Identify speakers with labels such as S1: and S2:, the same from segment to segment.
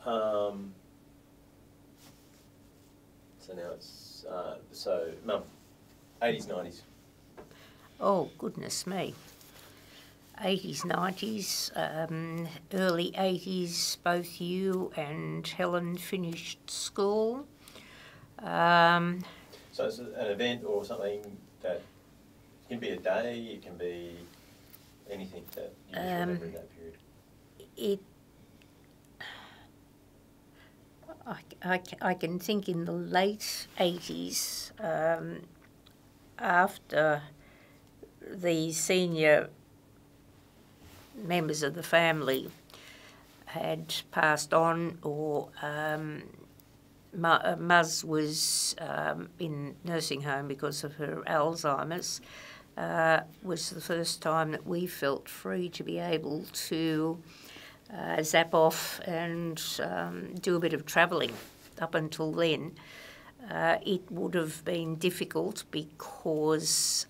S1: Um, so now it's, Mum, 80s, 90s.
S2: Oh, goodness me. 80s, 90s, early 80s, both you and Helen finished school.
S1: So it's an event or something that can be a day, it can be anything that you just remember in that period.
S2: I can think in the late 80s, after the senior members of the family had passed on, or Muz was in nursing home because of her Alzheimer's, was the first time that we felt free to be able to zap off and do a bit of travelling. Up until then, it would have been difficult because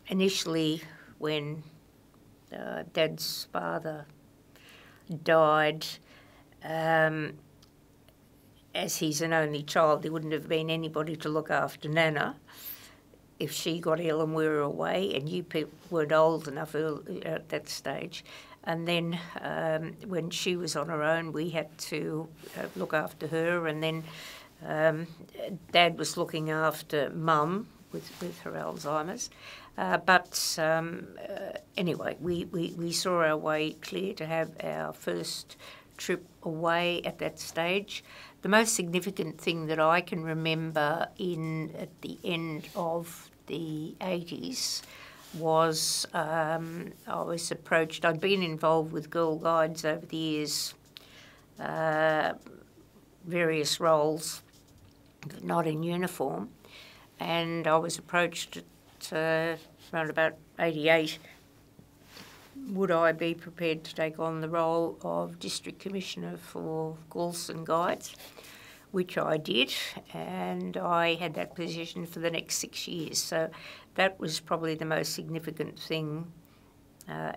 S2: initially when Dad's father died, as he's an only child, there wouldn't have been anybody to look after Nana if she got ill and we were away, and you people weren't old enough at that stage. And then when she was on her own, we had to look after her, and then Dad was looking after Mum with her Alzheimer's. Anyway, we saw our way clear to have our first trip away at that stage. The most significant thing that I can remember at the end of the 80s was I was approached. I'd been involved with Girl Guides over the years, various roles, but not in uniform, and I was approached at around about 88. Would I be prepared to take on the role of District Commissioner for Galston Guides, which I did, and I had that position for the next 6 years. So that was probably the most significant thing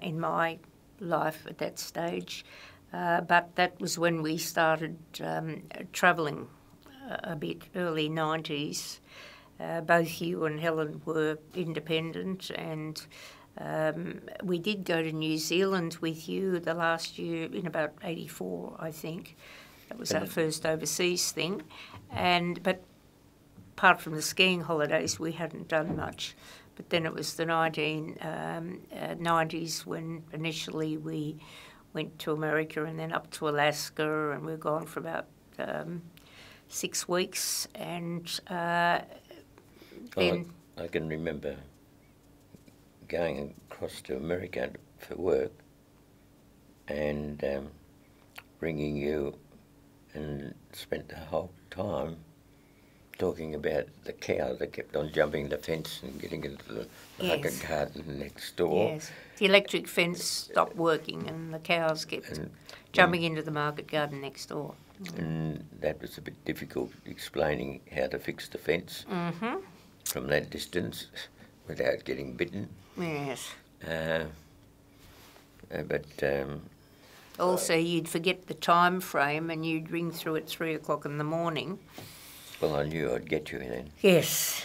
S2: in my life at that stage. But that was when we started travelling a bit, early 90s. Both you and Helen were independent, and we did go to New Zealand with you the last year in about 84, I think. That was our first overseas thing. But apart from the skiing holidays, we hadn't done much. But then it was the 1990s when initially we went to America and then up to Alaska, and we were gone for about 6 weeks. And then...
S3: I can remember going across to America for work and ringing you, and spent the whole time talking about the cow that kept on jumping the fence and getting into the market garden next door.
S2: Yes, the electric fence stopped working and the cows kept jumping into the market garden next door.
S3: And that was a bit difficult, explaining how to fix the fence from that distance without getting bitten.
S2: Yes. Also, you'd forget the time frame and you'd ring through at 3 o'clock in the morning.
S3: Well, I knew I'd get you then.
S2: Yes.